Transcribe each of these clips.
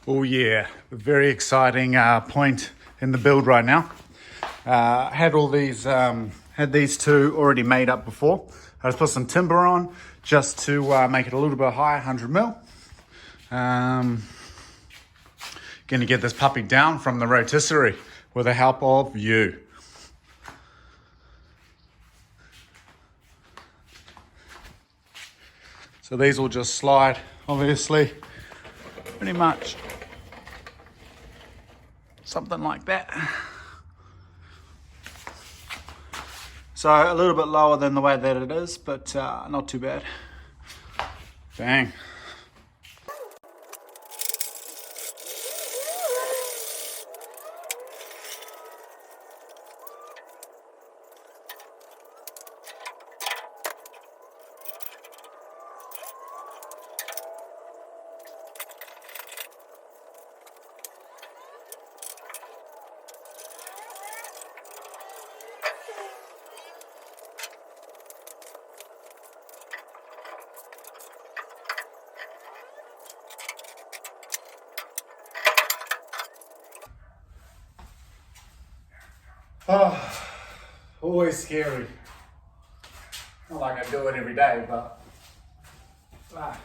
Oh yeah, a very exciting point in the build right now. Had these two already made up before. I just put some timber on just to make it a little bit higher, 100 mil. Gonna get this puppy down from the rotisserie with the help of you. So these will just slide, obviously, pretty much something like that. So a little bit lower than the way that it is, but not too bad. Bang. Oh, always scary. Not like I do it every day, but fuck.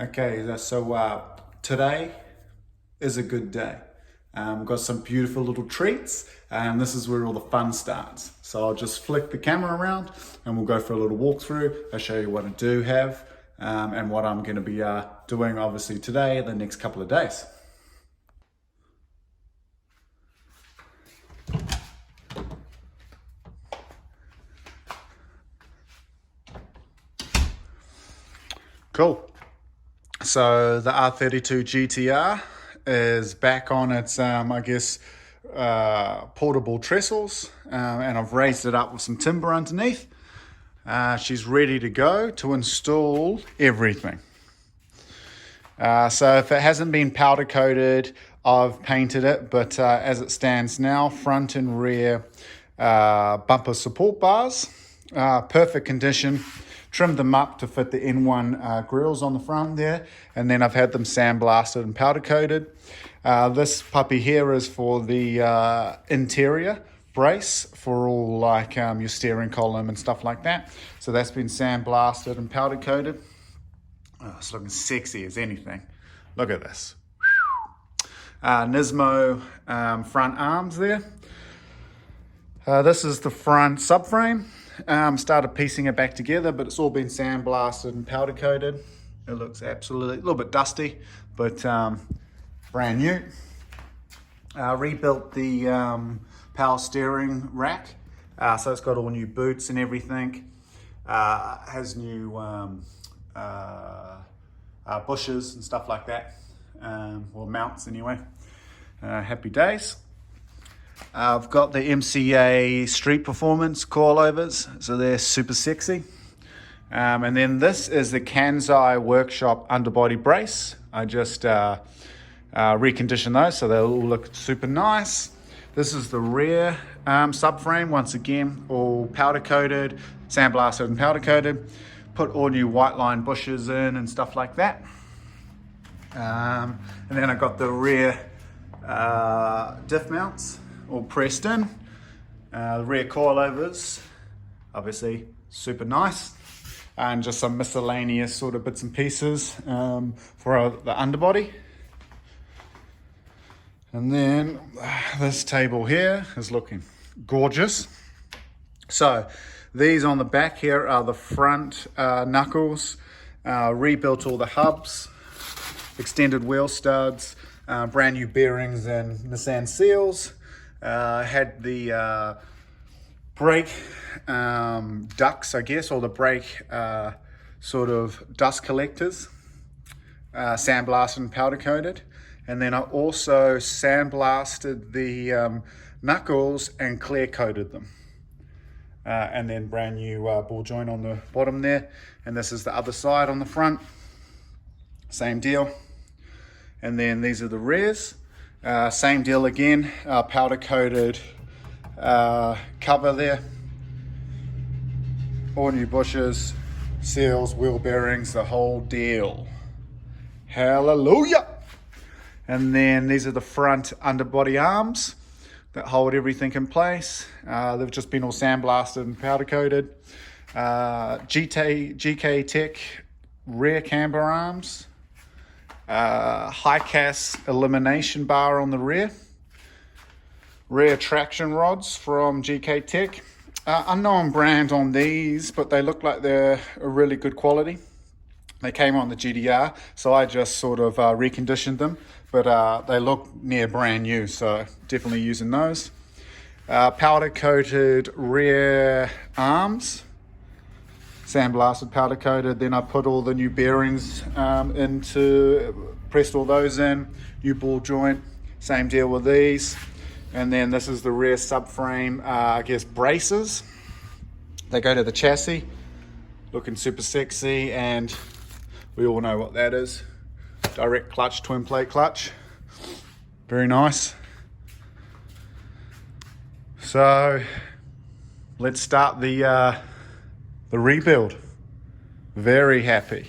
Okay, so today is a good day. Got some beautiful little treats, and this is where all the fun starts. So I'll just flick the camera around and we'll go for a little walkthrough. I'll show you what I do have and what I'm gonna be doing obviously today and the next couple of days. Cool. So the R32 GTR is back on its, I guess, portable trestles, and I've raised it up with some timber underneath. She's ready to go to install everything. So if it hasn't been powder coated, I've painted it, but as it stands now, front and rear bumper support bars, perfect condition. Trimmed them up to fit the N1 grills on the front there, and then I've had them sandblasted and powder coated. This puppy here is for the interior brace for all like your steering column and stuff like that. So that's been sandblasted and powder coated. Oh, it's looking sexy as anything. Look at this. Nismo front arms there. This is the front subframe. Started piecing it back together, but it's all been sandblasted and powder coated. It looks absolutely a little bit dusty, but brand new. Rebuilt the power steering rack, so it's got all new boots and everything. Has new bushes and stuff like that, or mounts anyway. Happy days. I've got the MCA Street Performance coilovers, so they're super sexy. And then this is the Kansai Workshop underbody brace. I just reconditioned those so they'll all look super nice. This is the rear subframe, once again, all powder coated, sandblasted and powder coated. Put all new white line bushes in and stuff like that. And then I got the rear diff mounts all pressed in. The rear coilovers, obviously super nice. And just some miscellaneous sort of bits and pieces for the underbody. And then this table here is looking gorgeous. So these on the back here are the front knuckles. Rebuilt all the hubs, extended wheel studs, brand new bearings and Nissan seals. Had the brake ducts, I guess, or the brake sort of dust collectors, sandblasted and powder coated. And then I also sandblasted the knuckles and clear coated them. And then brand new ball joint on the bottom there. And this is the other side on the front. Same deal. And then these are the rears. Same deal again, powder coated cover there. All new bushes, seals, wheel bearings, the whole deal. Hallelujah! And then these are the front underbody arms that hold everything in place. They've just been all sandblasted and powder coated. GK Tech rear camber arms. High cast elimination bar on the rear. Rear traction rods from GK Tech. Unknown brand on these, but they look like they're a really good quality. They came on the GTR, so I just sort of reconditioned them, but they look near brand new, so definitely using those. Powder coated rear arms, sandblasted, powder coated. Then I put all the new bearings pressed all those in, new ball joint, same deal with these. And then this is the rear subframe, I guess, braces. They go to the chassis, looking super sexy, and we all know what that is. Direct clutch, twin plate clutch. Very nice. So let's start the rebuild. Very happy.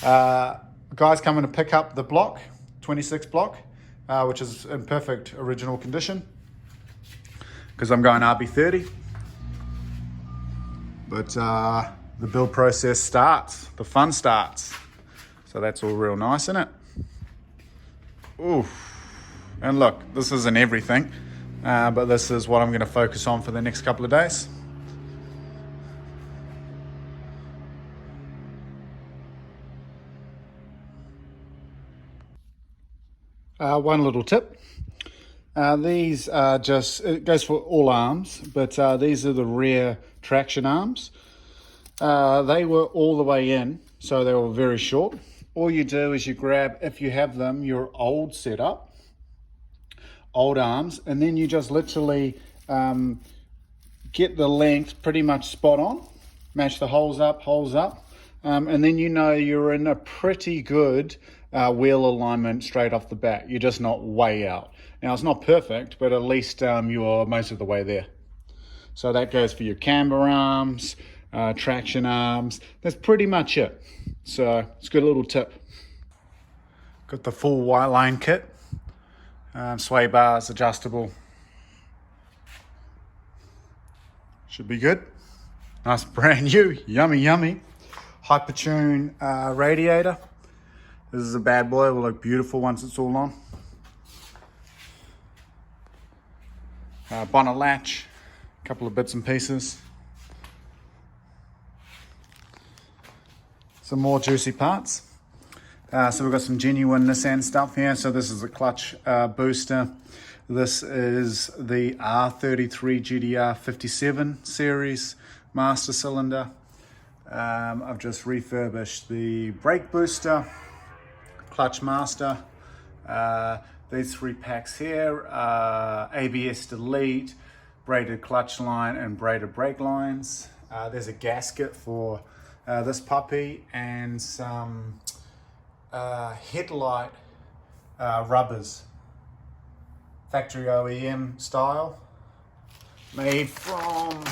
Guys coming to pick up the block, 26 block, which is in perfect original condition because I'm going RB30. But the build process starts, the fun starts. So that's all real nice, isn't it? Oof. And look, this isn't everything, but this is what I'm going to focus on for the next couple of days. One little tip. These are just, it goes for all arms, but these are the rear traction arms. They were all the way in, so they were very short. All you do is you grab, if you have them, your old setup, old arms, and then you just literally get the length pretty much spot on, match the holes up, and then you know you're in a pretty good wheel alignment straight off the bat. You're just not way out. Now it's not perfect, but at least you're most of the way there. So that goes for your camber arms, traction arms. That's pretty much it. So it's a good little tip. Got the full white line kit. Sway bars, adjustable. Should be good. Nice brand new, yummy, yummy. Hypertune radiator. This is a bad boy, will look beautiful once it's all on. Bonnet latch, a couple of bits and pieces. Some more juicy parts. So we've got some genuine Nissan stuff here. So this is a clutch booster. This is the R32 GTR 57 series master cylinder. I've just refurbished the brake booster, clutch master. These three packs here, ABS delete, braided clutch line and braided brake lines. There's a gasket for this puppy and some headlight rubbers, factory OEM style, made from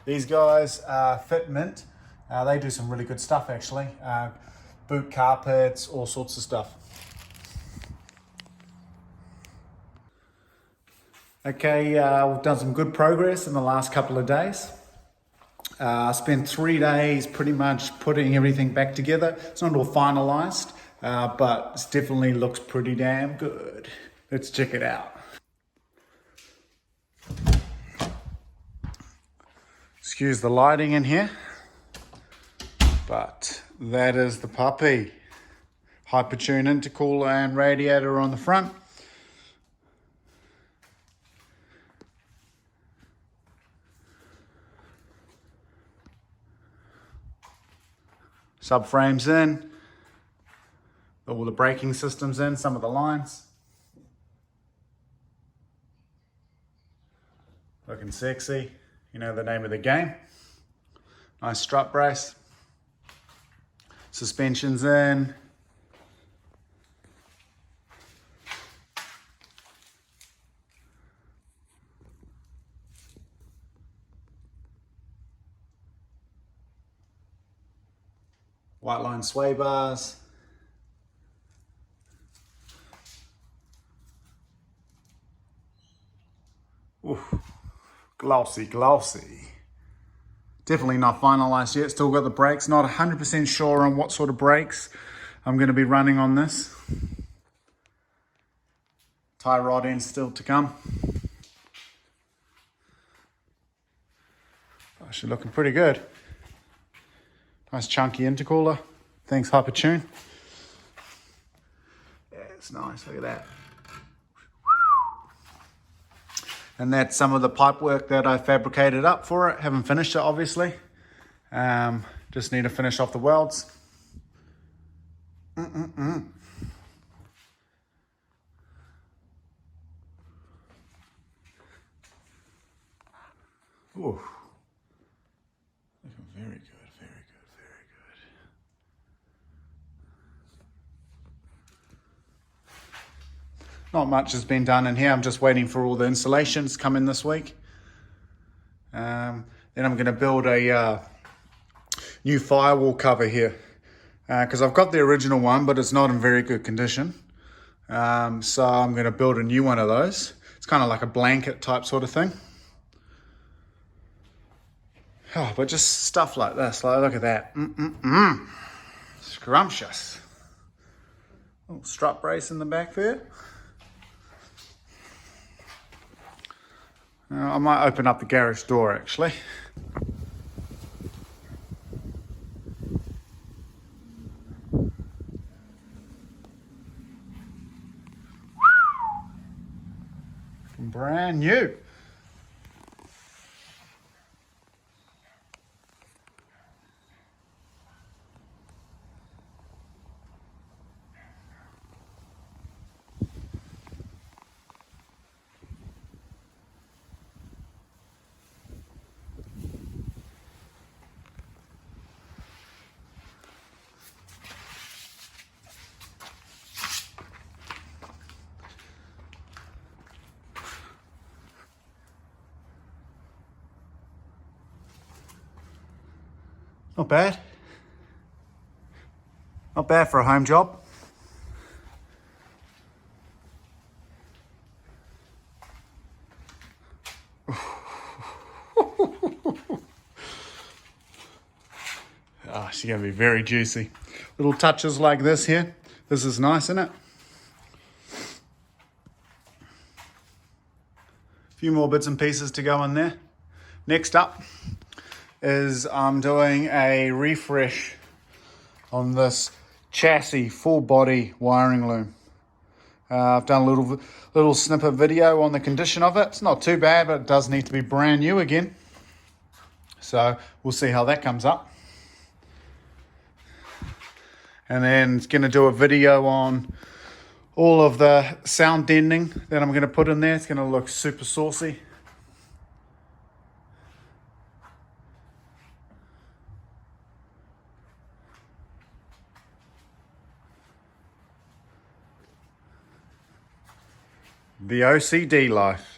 these guys, Fitment. They do some really good stuff actually. Boot carpets, all sorts of stuff. Okay, we've done some good progress in the last couple of days. I spent 3 days pretty much putting everything back together. It's not all finalized, but it definitely looks pretty damn good. Let's check it out. Excuse the lighting in here, but that is the puppy. Hypertune intercooler and radiator on the front. Subframes in, all the braking systems in, some of the lines. Looking sexy, you know the name of the game. Nice strut brace. Suspensions in. White line sway bars. Oof. Glossy, glossy. Definitely not finalized yet. Still got the brakes. Not 100% sure on what sort of brakes I'm going to be running on this. Tie rod end still to come. Actually looking pretty good. Nice chunky intercooler. Thanks, Hypertune. Yeah, it's nice. Look at that. And that's some of the pipe work that I fabricated up for it. Haven't finished it, obviously. Just need to finish off the welds. Ooh. Looking very good, very good, very good. Not much has been done in here. I'm just waiting for all the insulations to come in this week. Then I'm going to build a new firewall cover here. Because I've got the original one, but it's not in very good condition. So I'm going to build a new one of those. It's kind of like a blanket type sort of thing. Oh, but just stuff like this. Like, look at that. Scrumptious. Little strut brace in the back there. I might open up the garage door actually. Brand new. Not bad. Not bad for a home job. Oh, she's gonna be very juicy. Little touches like this here. This is nice, isn't it? A few more bits and pieces to go in there. Next up is I'm doing a refresh on this chassis full body wiring loom. I've done a little snippet video on the condition of it. It's not too bad, but it does need to be brand new again. So we'll see how that comes up. And then it's going to do a video on all of the sound deadening that I'm going to put in there. It's going to look super saucy. The OCD life.